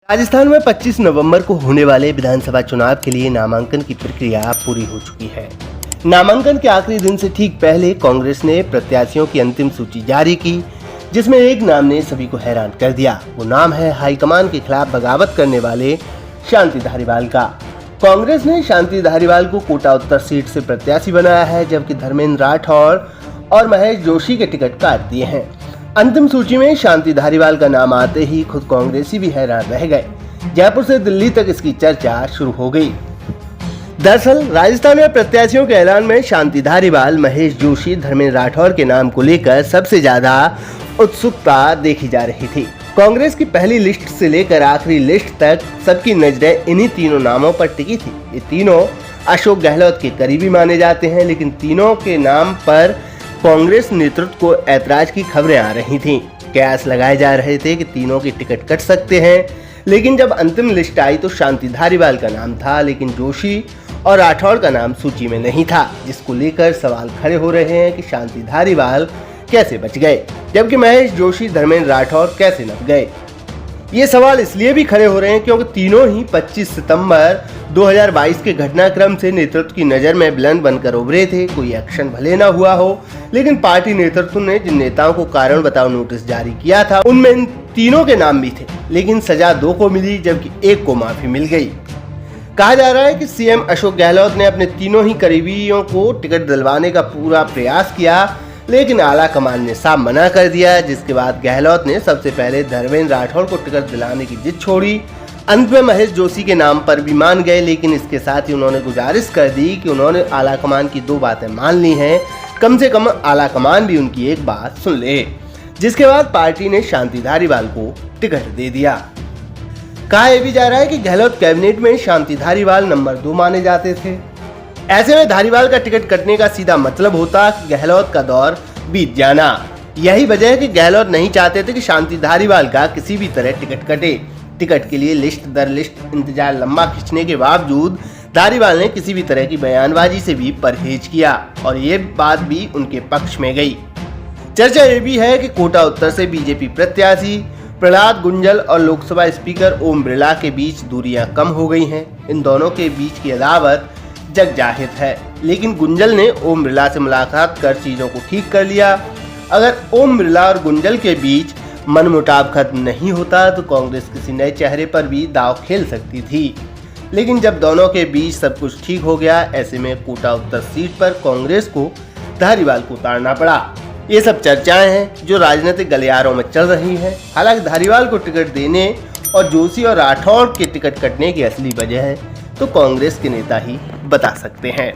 राजस्थान में 25 नवंबर को होने वाले विधानसभा चुनाव के लिए नामांकन की प्रक्रिया पूरी हो चुकी है। नामांकन के आखिरी दिन से ठीक पहले कांग्रेस ने प्रत्याशियों की अंतिम सूची जारी की, जिसमें एक नाम ने सभी को हैरान कर दिया। वो नाम है हाईकमान के खिलाफ बगावत करने वाले शांति धारीवाल का। कांग्रेस ने शांति धारीवाल को कोटा उत्तर सीट से प्रत्याशी बनाया है, जबकि धर्मेंद्र राठौर और महेश जोशी के टिकट काट दिए हैं। अंतिम सूची में शांति धारीवाल का नाम आते ही खुद कांग्रेसी भी हैरान रह गए। जयपुर से दिल्ली तक इसकी चर्चा शुरू हो गई। दरअसल राजस्थान में प्रत्याशियों के ऐलान में शांति धारीवाल, महेश जोशी, धर्मेंद्र राठौर के नाम को लेकर सबसे ज्यादा उत्सुकता देखी जा रही थी। कांग्रेस की पहली लिस्ट से लेकर आखिरी लिस्ट तक सबकी नजरें इन्हीं तीनों नामों पर टिकी थी। ये तीनों अशोक गहलोत के करीबी माने जाते हैं, लेकिन तीनों के नाम पर कांग्रेस नेतृत्व को ऐतराज की खबरें आ रही थीं। कयास लगाए जा रहे थे कि तीनों के टिकट कट सकते हैं, लेकिन जब अंतिम लिस्ट आई तो शांति धारीवाल का नाम था, लेकिन जोशी और राठौर का नाम सूची में नहीं था, जिसको लेकर सवाल खड़े हो रहे हैं कि शांति धारीवाल कैसे बच गए, जबकि महेश जोशी, धर्मेंद्र राठौर कैसे नप गए। ये सवाल इसलिए भी खड़े हो रहे हैं क्योंकि तीनों ही 25 सितंबर 2022 के घटनाक्रम से नेतृत्व की नजर में बुलंद बनकर उभरे थे। कोई एक्शन भले न हुआ हो, लेकिन पार्टी नेतृत्व ने जिन नेताओं को कारण बताओ नोटिस जारी किया था, उनमें इन तीनों के नाम भी थे, लेकिन सजा 2 को मिली, जबकि 1 को माफी मिल गई। कहा जा रहा है कि सीएम अशोक गहलोत ने अपने तीनों ही करीबियों को टिकट दिलवाने का पूरा प्रयास किया, लेकिन आला कमान ने साफ मना कर दिया, जिसके बाद गहलोत ने सबसे पहले धर्मेंद्र राठौर को टिकट दिलाने की जिद छोड़ी। अंत में महेश जोशी के नाम पर भी मान गए, लेकिन इसके साथ ही उन्होंने गुजारिश कर दी कि उन्होंने आला कमान की 2 बातें मान ली हैं, कम से कम आला कमान भी उनकी एक बात सुन ले। जिसके बाद पार्टी ने शांति धारीवाल को टिकट दे दिया। कहा यह भी जा रहा है कि गहलोत कैबिनेट में शांति धारीवाल नंबर 2 माने जाते थे। ऐसे में धारीवाल का टिकट कटने का सीधा मतलब होता कि गहलोत का दौर बीत जाना। यही वजह है कि गहलोत नहीं चाहते थे कि शांति धारीवाल का किसी भी तरह टिकट कटे। टिकट के लिए लिस्ट दर लिस्ट इंतजार लंबा खींचने के बावजूद धारीवाल ने किसी भी तरह की बयानबाजी से भी परहेज किया, और ये बात भी उनके पक्ष में गई। चर्चा ये भी है कि कोटा उत्तर से बीजेपी प्रत्याशी प्रहलाद गुंजल और लोकसभा स्पीकर ओम बिरला के बीच दूरियां कम हो गई हैं। इन दोनों के बीच की अदावत जग जाहिर है, लेकिन गुंजल ने ओम बिरला से मुलाकात कर चीजों को ठीक कर लिया। अगर ओम बिरला और गुंजल के बीच मनमुटाव खत्म नहीं होता तो कांग्रेस किसी नए चेहरे पर भी दांव खेल सकती थी, लेकिन जब दोनों के बीच सब कुछ ठीक हो गया, ऐसे में कोटा उत्तर सीट पर कांग्रेस को धारीवाल को उतारना पड़ा। ये सब चर्चाएं हैं जो राजनीतिक गलियारों में चल रही हैं। हालांकि धारीवाल को टिकट देने और जोशी और राठौर के टिकट कटने की असली वजह है तो कांग्रेस के नेता ही बता सकते हैं।